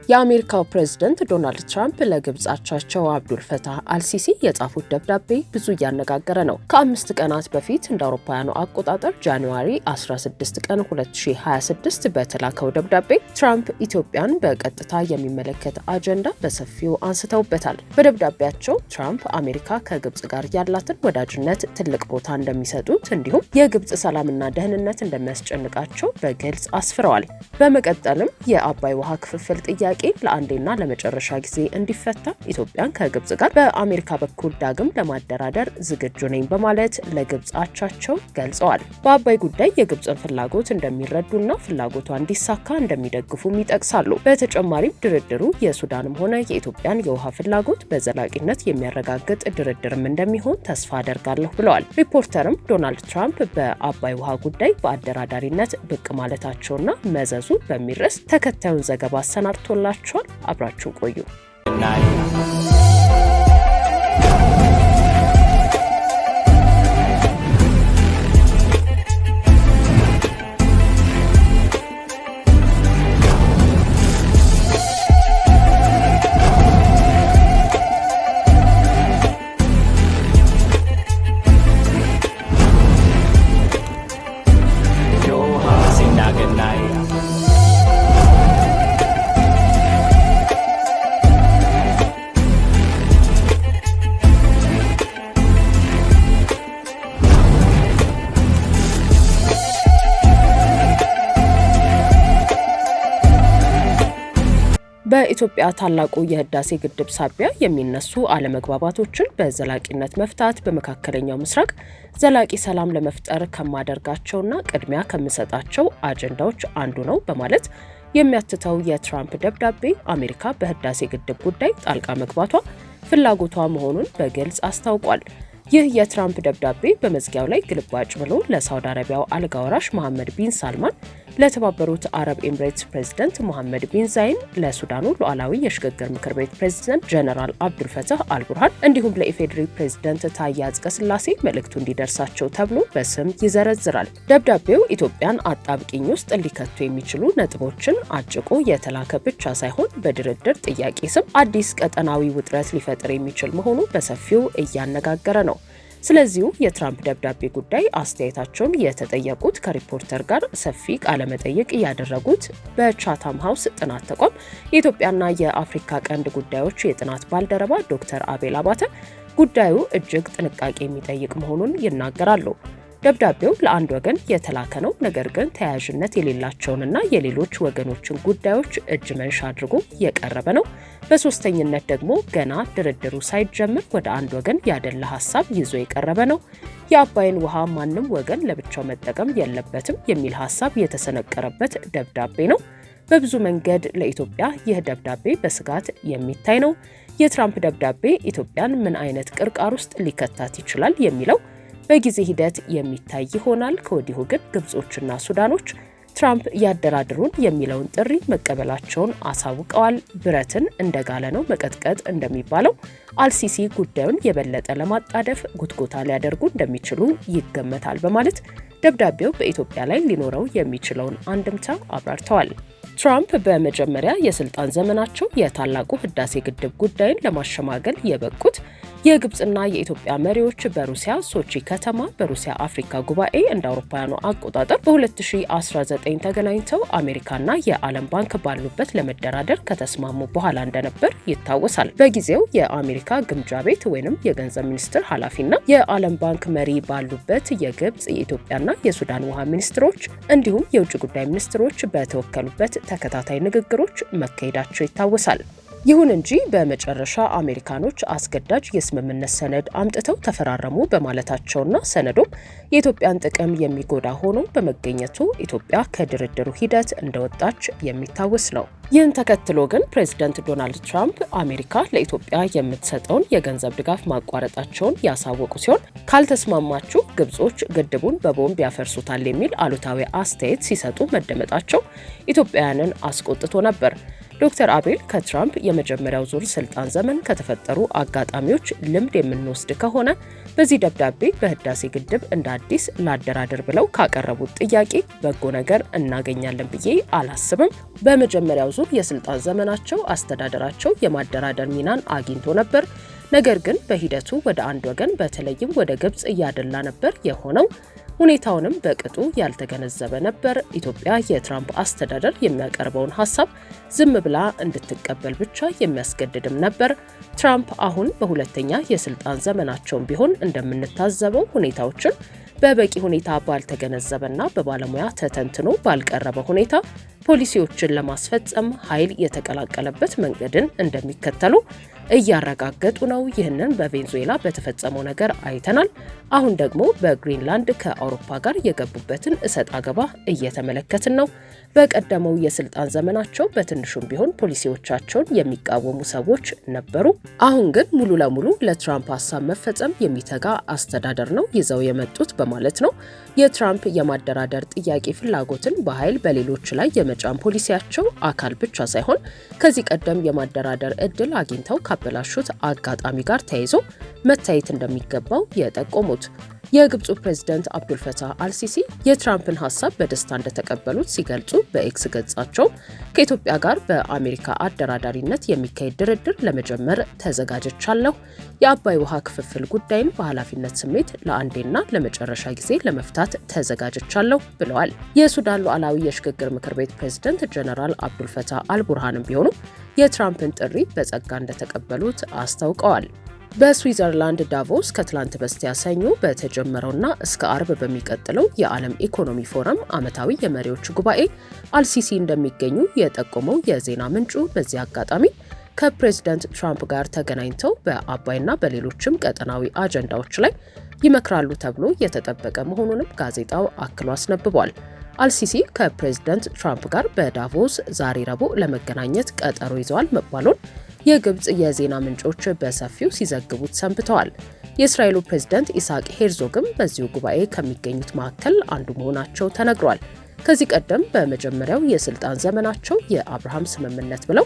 የአሜሪካው ፕሬዝዳንት ዶናልድ ትራምፕ ለግብጽ አቻቸው አብዱል ፈታህ አልሲሲ የጻፉት ደብዳቤ ብዙ እያነጋገረ ነው። ከ5 ቀናት በፊት እንደ አውሮፓውያኑ አቆጣጠር ጃንዋሪ 16 ቀን 2026 በተላከው ደብዳቤ ትራምፕ ኢትዮጵያን በቀጥታ የሚመለከት አጀንዳ በሰፊው አንስተውበታል። በደብዳቤያቸው ትራምፕ አሜሪካ ከግብጽ ጋር ያላትን ወዳጅነት ትልቅ ቦታ እንደሚሰጡት እንዲሁም የግብጽ ሰላምና ደህንነት እንደሚያስጨንቃቸው በግልጽ አስፍረዋል። በመቀጠልም የአባይ ውሃ ክፍፍል ጥያቄ ለአንዴና ለመጨረሻ ጊዜ እንዲፈታ ኢትዮጵያን ከግብጽ ጋር በአሜሪካ በኩል ዳግም ለማደራደር ዝግጁ ነኝ በማለት ለግብጽ አቻቸው ገልጸዋል። በአባይ ጉዳይ የግብጽን ፍላጎት እንደሚረዱና ፍላጎቷ እንዲሳካ እንደሚደግፉም ይጠቅሳሉ። በተጨማሪም ድርድሩ የሱዳንም ሆነ የኢትዮጵያን የውሃ ፍላጎት በዘላቂነት የሚያረጋግጥ ድርድርም እንደሚሆን ተስፋ አደርጋለሁ ብለዋል። ሪፖርተርም ዶናልድ ትራምፕ በአባይ ውሃ ጉዳይ በአደራዳሪነት ብቅ ማለታቸውና መዘዙ በሚል ርዕስ ተከታዩን ዘገባ አሰናድቶላቸዋል። አብራችሁን ቆዩ። በኢትዮጵያ ታላቁ የህዳሴ ግድብ ሳቢያ የሚነሱ አለመግባባቶችን በዘላቂነት መፍታት በመካከለኛው ምስራቅ ዘላቂ ሰላም ለመፍጠር ከማደርጋቸውና ቅድሚያ ከምሰጣቸው አጀንዳዎች አንዱ ነው በማለት የሚያትተው የትራምፕ ደብዳቤ አሜሪካ በህዳሴ ግድብ ጉዳይ ጣልቃ መግባቷ ፍላጎቷ መሆኑን በግልጽ አስታውቋል። ይህ የትራምፕ ደብዳቤ በመዝጊያው ላይ ግልባጭ ብሎ ለሳውዲ አረቢያው አልጋ ወራሽ መሐመድ ቢን ሳልማን፣ ለተባበሩት አረብ ኤምሬትስ ፕሬዝዳንት መሐመድ ቢን ዛይን፣ ለሱዳኑ ሉዓላዊ የሽግግር ምክር ቤት ፕሬዝዳንት ጀነራል አብዱል ፈታህ አልቡርሃን እንዲሁም ለኢፌዴሪ ፕሬዝዳንት ታዬ አጽቀሥላሴ መልእክቱ እንዲደርሳቸው ተብሎ በስም ይዘረዝራል። ደብዳቤው ኢትዮጵያን አጣብቂኝ ውስጥ ሊከቱ የሚችሉ ነጥቦችን አጭቆ የተላከ ብቻ ሳይሆን በድርድር ጥያቄ ስም አዲስ ቀጠናዊ ውጥረት ሊፈጥር የሚችል መሆኑ በሰፊው እያነጋገረ ነው። ስለዚሁ የትራምፕ ደብዳቤ ጉዳይ አስተያየታቸውን የተጠየቁት ከሪፖርተር ጋር ሰፊ ቃለመጠይቅ ያደረጉት በቻታም ሃውስ ጥናት ተቋም የኢትዮጵያና የአፍሪካ ቀንድ ጉዳዮች የጥናት ባልደረባ ዶክተር አቤል አባተ ጉዳዩ እጅግ ጥንቃቄ የሚጠይቅ መሆኑን ይናገራሉ። ደብዳቤው ለአንድ ወገን የተላከ ነው፣ ነገር ግን ተያያዥነት የሌላቸውንና የሌሎች ወገኖችን ጉዳዮች እጅ መንሻ አድርጎ የቀረበ ነው። በሶስተኝነት ደግሞ ገና ድርድሩ ሳይጀምር ወደ አንድ ወገን ያደላ ሀሳብ ይዞ የቀረበ ነው። የአባይን ውሃ ማንም ወገን ለብቻው መጠቀም የለበትም የሚል ሀሳብ የተሰነቀረበት ደብዳቤ ነው። በብዙ መንገድ ለኢትዮጵያ ይህ ደብዳቤ በስጋት የሚታይ ነው። የትራምፕ ደብዳቤ ኢትዮጵያን ምን አይነት ቅርቃር ውስጥ ሊከታት ይችላል የሚለው በጊዜ ሂደት የሚታይ ይሆናል። ከወዲሁ ግን ግብጾችና ሱዳኖች ትራምፕ ያደራድሩን የሚለውን ጥሪ መቀበላቸውን አሳውቀዋል። ብረትን እንደጋለ ነው መቀጥቀጥ እንደሚባለው አልሲሲ ጉዳዩን የበለጠ ለማጣደፍ ጉትጎታ ሊያደርጉ እንደሚችሉ ይገመታል በማለት ደብዳቤው በኢትዮጵያ ላይ ሊኖረው የሚችለውን አንድምታ አብራርተዋል። ትራምፕ በመጀመሪያ የስልጣን ዘመናቸው የታላቁ ህዳሴ ግድብ ጉዳይን ለማሸማገል የበቁት የግብጽና የኢትዮጵያ መሪዎች በሩሲያ ሶቺ ከተማ በሩሲያ አፍሪካ ጉባኤ እንደ አውሮፓውያኑ አቆጣጠር በ2019 ተገናኝተው አሜሪካና የዓለም ባንክ ባሉበት ለመደራደር ከተስማሙ በኋላ እንደነበር ይታወሳል። በጊዜው የአሜሪካ ግምጃ ቤት ወይም የገንዘብ ሚኒስትር ኃላፊና የዓለም ባንክ መሪ ባሉበት የግብጽ የኢትዮጵያና የሱዳን ውሃ ሚኒስትሮች እንዲሁም የውጭ ጉዳይ ሚኒስትሮች በተወከሉበት ተከታታይ ንግግሮች መካሄዳቸው ይታወሳል። ይሁን እንጂ በመጨረሻ አሜሪካኖች አስገዳጅ የስምምነት ሰነድ አምጥተው ተፈራረሙ በማለታቸውና ሰነዱም የኢትዮጵያን ጥቅም የሚጎዳ ሆኖ በመገኘቱ ኢትዮጵያ ከድርድሩ ሂደት እንደወጣች የሚታወስ ነው። ይህን ተከትሎ ግን ፕሬዝዳንት ዶናልድ ትራምፕ አሜሪካ ለኢትዮጵያ የምትሰጠውን የገንዘብ ድጋፍ ማቋረጣቸውን ያሳወቁ ሲሆን ካልተስማማችሁ ግብጾች ግድቡን በቦምብ ያፈርሱታል የሚል አሉታዊ አስተያየት ሲሰጡ መደመጣቸው ኢትዮጵያውያንን አስቆጥቶ ነበር። ዶክተር አቤል ከትራምፕ የመጀመሪያው ዙር ስልጣን ዘመን ከተፈጠሩ አጋጣሚዎች ልምድ የምንወስድ ከሆነ በዚህ ደብዳቤ በህዳሴ ግድብ እንደ አዲስ ላደራደር ብለው ካቀረቡት ጥያቄ በጎ ነገር እናገኛለን ብዬ አላስብም። በመጀመሪያው ዙር የስልጣን ዘመናቸው አስተዳደራቸው የማደራደር ሚናን አግኝቶ ነበር። ነገር ግን በሂደቱ ወደ አንድ ወገን በተለይም ወደ ግብጽ እያደላ ነበር የሆነው። ሁኔታውንም በቅጡ ያልተገነዘበ ነበር። ኢትዮጵያ የትራምፕ አስተዳደር የሚያቀርበውን ሀሳብ ዝም ብላ እንድትቀበል ብቻ የሚያስገድድም ነበር። ትራምፕ አሁን በሁለተኛ የስልጣን ዘመናቸውም ቢሆን እንደምንታዘበው ሁኔታዎችን በበቂ ሁኔታ ባልተገነዘበና በባለሙያ ተተንትኖ ባልቀረበ ሁኔታ ፖሊሲዎችን ለማስፈጸም ኃይል የተቀላቀለበት መንገድን እንደሚከተሉ እያረጋገጡ ነው። ይህንን በቬንዙዌላ በተፈጸመው ነገር አይተናል። አሁን ደግሞ በግሪንላንድ ከአውሮፓ ጋር የገቡበትን እሰጥ አገባ እየተመለከትን ነው። በቀደመው የስልጣን ዘመናቸው በትንሹም ቢሆን ፖሊሲዎቻቸውን የሚቃወሙ ሰዎች ነበሩ። አሁን ግን ሙሉ ለሙሉ ለትራምፕ ሀሳብ መፈጸም የሚተጋ አስተዳደር ነው ይዘው የመጡት በማለት ነው። የትራምፕ የማደራደር ጥያቄ ፍላጎትን በኃይል በሌሎች ላይ የመጫን ፖሊሲያቸው አካል ብቻ ሳይሆን ከዚህ ቀደም የማደራደር እድል አግኝተው ካበላሹት አጋጣሚ ጋር ተያይዞ መታየት እንደሚገባው የጠቆሙት የግብፁ ፕሬዝዳንት አብዱልፈታህ አልሲሲ የትራምፕን ሀሳብ በደስታ እንደተቀበሉት ሲገልጹ በኤክስ ገጻቸው ከኢትዮጵያ ጋር በአሜሪካ አደራዳሪነት የሚካሄድ ድርድር ለመጀመር ተዘጋጅቻለሁ። የአባይ ውሃ ክፍፍል ጉዳይን በኃላፊነት ስሜት ለአንዴና ለመጨረሻ ጊዜ ለመፍታት ተዘጋጅቻለሁ ብለዋል። የሱዳን ሉዓላዊ የሽግግር ምክር ቤት ፕሬዝዳንት ጀነራል አብዱልፈታህ አልቡርሃንም ቢሆኑ የትራምፕን ጥሪ በጸጋ እንደተቀበሉት አስታውቀዋል። በስዊዘርላንድ ዳቮስ ከትላንት በስቲያ ሰኞ በተጀመረውና እስከ አርብ በሚቀጥለው የዓለም ኢኮኖሚ ፎረም ዓመታዊ የመሪዎች ጉባኤ አልሲሲ እንደሚገኙ የጠቆመው የዜና ምንጩ በዚህ አጋጣሚ ከፕሬዝዳንት ትራምፕ ጋር ተገናኝተው በአባይና በሌሎችም ቀጠናዊ አጀንዳዎች ላይ ይመክራሉ ተብሎ የተጠበቀ መሆኑንም ጋዜጣው አክሎ አስነብቧል። አልሲሲ ከፕሬዝዳንት ትራምፕ ጋር በዳቮስ ዛሬ ረቡዕ ለመገናኘት ቀጠሮ ይዘዋል መባሉን የግብጽ የዜና ምንጮች በሰፊው ሲዘግቡት ሰንብተዋል። የእስራኤሉ ፕሬዝዳንት ኢስሐቅ ሄርዞግም በዚሁ ጉባኤ ከሚገኙት መካከል አንዱ መሆናቸው ተነግሯል። ከዚህ ቀደም በመጀመሪያው የስልጣን ዘመናቸው የአብርሃም ስምምነት ብለው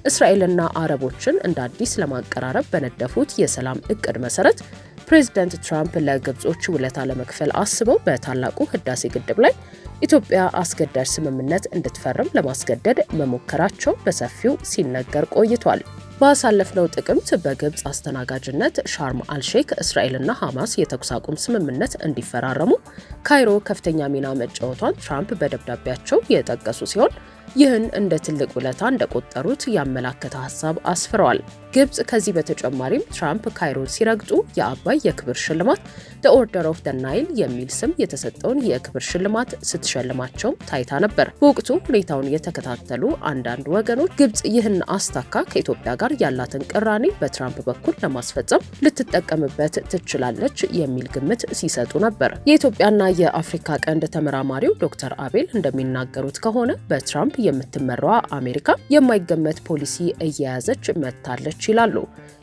እስራኤልና አረቦችን እንደ አዲስ ለማቀራረብ በነደፉት የሰላም እቅድ መሰረት ፕሬዝዳንት ትራምፕ ለግብጾች ውለታ ለመክፈል አስበው በታላቁ ህዳሴ ግድብ ላይ ኢትዮጵያ አስገዳጅ ስምምነት እንድትፈርም ለማስገደድ መሞከራቸው በሰፊው ሲነገር ቆይቷል። ባሳለፍነው ጥቅምት በግብጽ አስተናጋጅነት ሻርም አልሼክ እስራኤልና ሐማስ የተኩስ አቁም ስምምነት እንዲፈራረሙ ካይሮ ከፍተኛ ሚና መጫወቷን ትራምፕ በደብዳቤያቸው የጠቀሱ ሲሆን ይህን እንደ ትልቅ ውለታ እንደቆጠሩት ያመላከተ ሀሳብ አስፍረዋል። ግብጽ ከዚህ በተጨማሪም ትራምፕ ካይሮን ሲረግጡ የአባይ የክብር ሽልማት ዘ ኦርደር ኦፍ ዘ ናይል የሚል ስም የተሰጠውን የክብር ሽልማት ስትሸልማቸው ታይታ ነበር። በወቅቱ ሁኔታውን የተከታተሉ አንዳንድ ወገኖች ግብጽ ይህን አስታካ ከኢትዮጵያ ጋር ያላትን ቅራኔ በትራምፕ በኩል ለማስፈጸም ልትጠቀምበት ትችላለች የሚል ግምት ሲሰጡ ነበር። የኢትዮጵያና የአፍሪካ ቀንድ ተመራማሪው ዶክተር አቤል እንደሚናገሩት ከሆነ በትራምፕ የምትመራዋ አሜሪካ የማይገመት ፖሊሲ እየያዘች መጥታለች ይላሉ።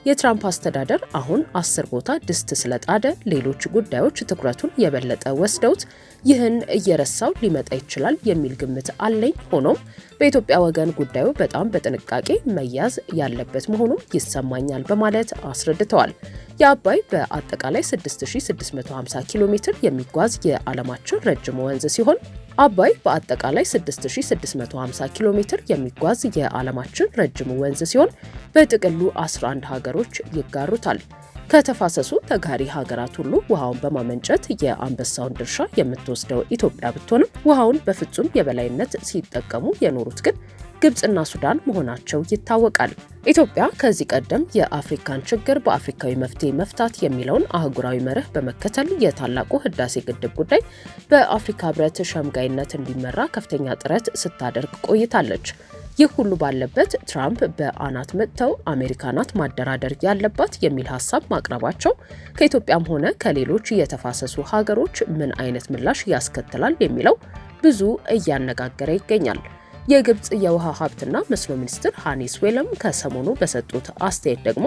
የትራምፕ አስተዳደር አሁን 10 ቦታ ድስት ስለጣደ ሌሎች ጉዳዮች ትኩረቱን የበለጠ ወስደውት ይህን እየረሳው ሊመጣ ይችላል የሚል ግምት አለኝ። ሆኖም በኢትዮጵያ ወገን ጉዳዩ በጣም በጥንቃቄ መያዝ ያለበት መሆኑን ይሰማኛል በማለት አስረድተዋል። የአባይ በአጠቃላይ 6650 ኪሎ ሜትር የሚጓዝ የዓለማችን ረጅም ወንዝ ሲሆን አባይ በአጠቃላይ 6650 ኪሎ ሜትር የሚጓዝ የዓለማችን ረጅም ወንዝ ሲሆን በጥቅሉ 11 ሀገሮች ይጋሩታል። ከተፋሰሱ ተጋሪ ሀገራት ሁሉ ውሃውን በማመንጨት የአንበሳውን ድርሻ የምትወስደው ኢትዮጵያ ብትሆንም ውሃውን በፍጹም የበላይነት ሲጠቀሙ የኖሩት ግን ግብጽና ሱዳን መሆናቸው ይታወቃል። ኢትዮጵያ ከዚህ ቀደም የአፍሪካን ችግር በአፍሪካዊ መፍትሄ መፍታት የሚለውን አህጉራዊ መርህ በመከተል የታላቁ ህዳሴ ግድብ ጉዳይ በአፍሪካ ህብረት ሸምጋይነት እንዲመራ ከፍተኛ ጥረት ስታደርግ ቆይታለች። ይህ ሁሉ ባለበት ትራምፕ በአናት መጥተው አሜሪካ ናት ማደራደር ያለባት የሚል ሀሳብ ማቅረባቸው ከኢትዮጵያም ሆነ ከሌሎች የተፋሰሱ ሀገሮች ምን አይነት ምላሽ ያስከትላል የሚለው ብዙ እያነጋገረ ይገኛል። የግብጽ የውሃ ሀብትና መስኖ ሚኒስትር ሃኒስ ዌለም ከሰሞኑ በሰጡት አስተያየት ደግሞ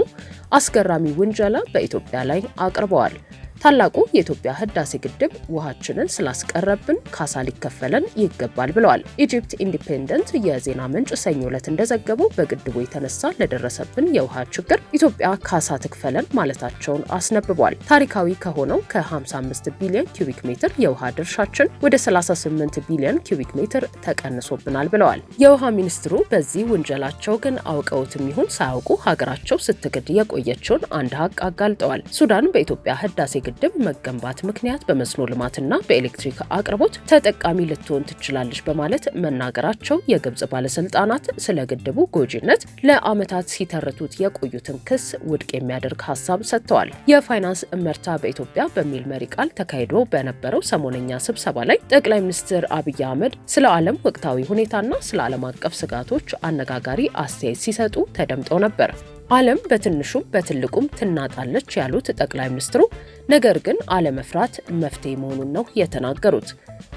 አስገራሚ ውንጀላ በኢትዮጵያ ላይ አቅርበዋል። ታላቁ የኢትዮጵያ ህዳሴ ግድብ ውሃችንን ስላስቀረብን ካሳ ሊከፈለን ይገባል ብለዋል። ኢጂፕት ኢንዲፔንደንት የዜና ምንጭ ሰኞ ዕለት እንደዘገበው በግድቡ የተነሳ ለደረሰብን የውሃ ችግር ኢትዮጵያ ካሳ ትክፈለን ማለታቸውን አስነብቧል። ታሪካዊ ከሆነው ከ55 ቢሊዮን ኪዩቢክ ሜትር የውሃ ድርሻችን ወደ 38 ቢሊዮን ኪዩቢክ ሜትር ተቀንሶብናል ብለዋል። የውሃ ሚኒስትሩ በዚህ ውንጀላቸው ግን አውቀውትም ይሁን ሳያውቁ ሀገራቸው ስትግድ የቆየችውን አንድ ሀቅ አጋልጠዋል። ሱዳን በኢትዮጵያ ህዳሴ ግድብ መገንባት ምክንያት በመስኖ ልማትና በኤሌክትሪክ አቅርቦት ተጠቃሚ ልትሆን ትችላለች በማለት መናገራቸው የግብጽ ባለስልጣናት ስለ ግድቡ ጎጂነት ለዓመታት ሲተርቱት የቆዩትን ክስ ውድቅ የሚያደርግ ሀሳብ ሰጥተዋል። የፋይናንስ እመርታ በኢትዮጵያ በሚል መሪ ቃል ተካሂዶ በነበረው ሰሞነኛ ስብሰባ ላይ ጠቅላይ ሚኒስትር አብይ አህመድ ስለ ዓለም ወቅታዊ ሁኔታና ስለ ዓለም አቀፍ ስጋቶች አነጋጋሪ አስተያየት ሲሰጡ ተደምጠው ነበር። ዓለም በትንሹም በትልቁም ትናጣለች ያሉት ጠቅላይ ሚኒስትሩ ነገር ግን አለመፍራት መፍትሄ መሆኑን ነው የተናገሩት።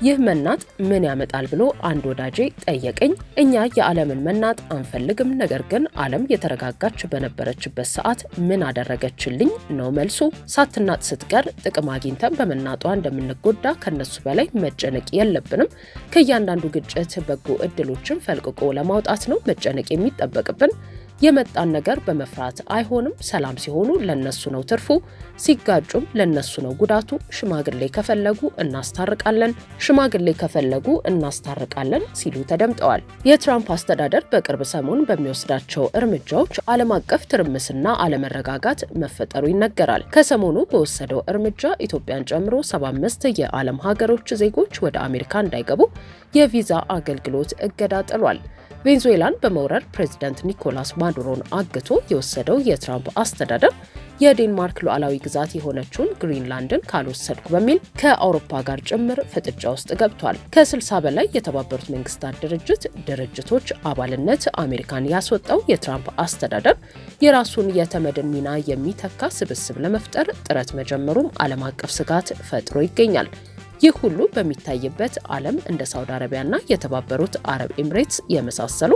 ይህ መናጥ ምን ያመጣል ብሎ አንድ ወዳጄ ጠየቀኝ። እኛ የዓለምን መናጥ አንፈልግም፣ ነገር ግን ዓለም የተረጋጋች በነበረችበት ሰዓት ምን አደረገችልኝ ነው መልሱ። ሳትናጥ ስትቀር ጥቅም አግኝተን በመናጧ እንደምንጎዳ ከነሱ በላይ መጨነቅ የለብንም። ከእያንዳንዱ ግጭት በጎ እድሎችን ፈልቅቆ ለማውጣት ነው መጨነቅ የሚጠበቅብን። የመጣን ነገር በመፍራት አይሆንም። ሰላም ሲሆኑ ለነሱ ነው ትርፉ፣ ሲጋጩም ለነሱ ነው ጉዳቱ። ሽማግሌ ከፈለጉ እናስታርቃለን ሲሉ ተደምጠዋል። የትራምፕ አስተዳደር በቅርብ ሰሞን በሚወስዳቸው እርምጃዎች ዓለም አቀፍ ትርምስና አለመረጋጋት መፈጠሩ ይነገራል። ከሰሞኑ በወሰደው እርምጃ ኢትዮጵያን ጨምሮ 75 የዓለም ሀገሮች ዜጎች ወደ አሜሪካ እንዳይገቡ የቪዛ አገልግሎት እገዳ ጥሏል። ቬንዙዌላን በመውረር ፕሬዝዳንት ኒኮላስ ማዱሮን አግቶ የወሰደው የትራምፕ አስተዳደር የዴንማርክ ሉዓላዊ ግዛት የሆነችውን ግሪንላንድን ካልወሰድኩ በሚል ከአውሮፓ ጋር ጭምር ፍጥጫ ውስጥ ገብቷል። ከ60 በላይ የተባበሩት መንግስታት ድርጅቶች አባልነት አሜሪካን ያስወጣው የትራምፕ አስተዳደር የራሱን የተመድን ሚና የሚተካ ስብስብ ለመፍጠር ጥረት መጀመሩም ዓለም አቀፍ ስጋት ፈጥሮ ይገኛል። ይህ ሁሉ በሚታይበት ዓለም እንደ ሳውዲ አረቢያና የተባበሩት አረብ ኤምሬትስ የመሳሰሉ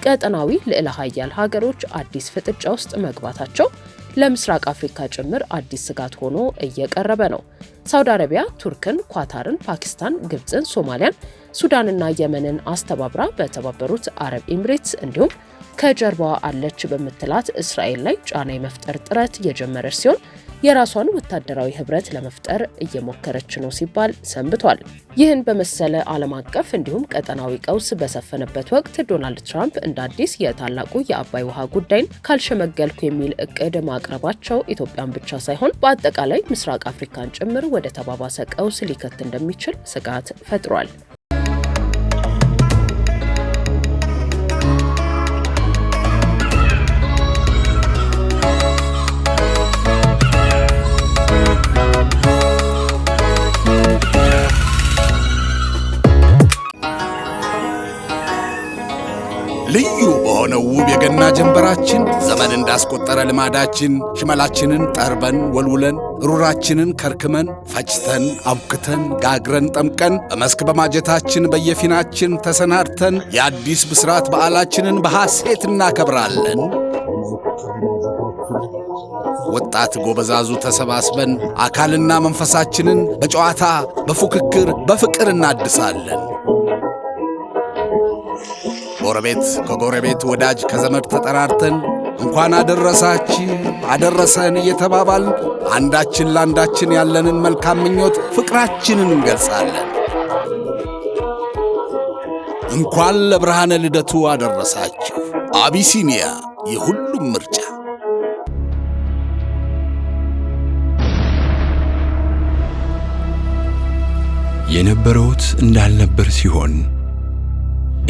ቀጠናዊ ልዕለ ኃያል ሀገሮች አዲስ ፍጥጫ ውስጥ መግባታቸው ለምስራቅ አፍሪካ ጭምር አዲስ ስጋት ሆኖ እየቀረበ ነው። ሳውዲ አረቢያ ቱርክን፣ ኳታርን፣ ፓኪስታን፣ ግብጽን፣ ሶማሊያን፣ ሱዳንና የመንን አስተባብራ በተባበሩት አረብ ኤምሬትስ እንዲሁም ከጀርባዋ አለች በምትላት እስራኤል ላይ ጫና የመፍጠር ጥረት የጀመረች ሲሆን የራሷን ወታደራዊ ህብረት ለመፍጠር እየሞከረች ነው ሲባል ሰንብቷል። ይህን በመሰለ ዓለም አቀፍ እንዲሁም ቀጠናዊ ቀውስ በሰፈነበት ወቅት ዶናልድ ትራምፕ እንደ አዲስ የታላቁ የአባይ ውሃ ጉዳይን ካልሸመገልኩ የሚል እቅድ ማቅረባቸው ኢትዮጵያን ብቻ ሳይሆን በአጠቃላይ ምስራቅ አፍሪካን ጭምር ወደ ተባባሰ ቀውስ ሊከት እንደሚችል ስጋት ፈጥሯል። ልዩ በሆነው ውብ የገና ጀንበራችን ዘመን እንዳስቆጠረ ልማዳችን ሽመላችንን ጠርበን ወልውለን ሩራችንን ከርክመን ፈጭተን አብክተን ጋግረን ጠምቀን በመስክ በማጀታችን በየፊናችን ተሰናድተን የአዲስ ብስራት በዓላችንን በሐሴት እናከብራለን። ወጣት ጎበዛዙ ተሰባስበን አካልና መንፈሳችንን በጨዋታ በፉክክር በፍቅር እናድሳለን። ጎረቤት ከጎረቤት ወዳጅ ከዘመድ ተጠራርተን እንኳን አደረሰን እየተባባልን አንዳችን ለአንዳችን ያለንን መልካም ምኞት ፍቅራችንን እንገልጻለን። እንኳን ለብርሃነ ልደቱ አደረሳችሁ። አቢሲኒያ የሁሉም ምርጫ። የነበረውት እንዳልነበር ሲሆን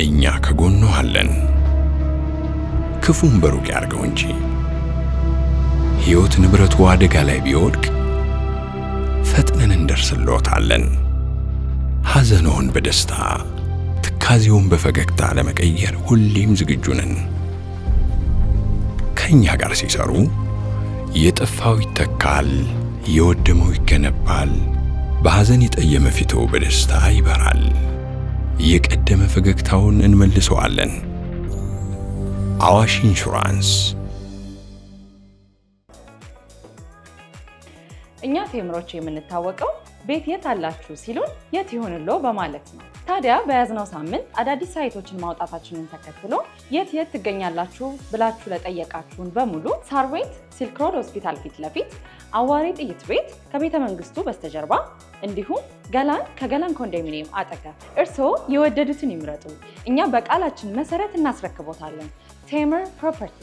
እኛ ከጎኑ አለን። ክፉን በሩቅ ያርገው እንጂ ሕይወት ንብረቱ አደጋ ላይ ቢወድቅ ፈጥነን እንደርስልዎታለን። ሐዘንዎን በደስታ ትካዜውን በፈገግታ ለመቀየር ሁሌም ዝግጁ ነን። ከእኛ ጋር ሲሰሩ የጠፋው ይተካል፣ የወደመው ይገነባል፣ በሐዘን የጠየመ ፊቶ በደስታ ይበራል። የቀደመ ፈገግታውን እንመልሰዋለን። አዋሽ ኢንሹራንስ። እኛ ቴምሮች የምንታወቀው ቤት የት አላችሁ ሲሉን የት ይሆንሎ በማለት ነው። ታዲያ በያዝነው ሳምንት አዳዲስ ሳይቶችን ማውጣታችንን ተከትሎ የት ትገኛላችሁ ብላችሁ ለጠየቃችሁን በሙሉ ሳር ቤት ሲልክ ሮድ ሆስፒታል ፊት ለፊት፣ አዋሪ ጥይት ቤት ከቤተ መንግስቱ በስተጀርባ እንዲሁም ገላን ከገላን ኮንዶሚኒየም አጠገብ። እርስዎ የወደዱትን ይምረጡ፣ እኛ በቃላችን መሰረት እናስረክቦታለን። ቴምር ፕሮፐርቲ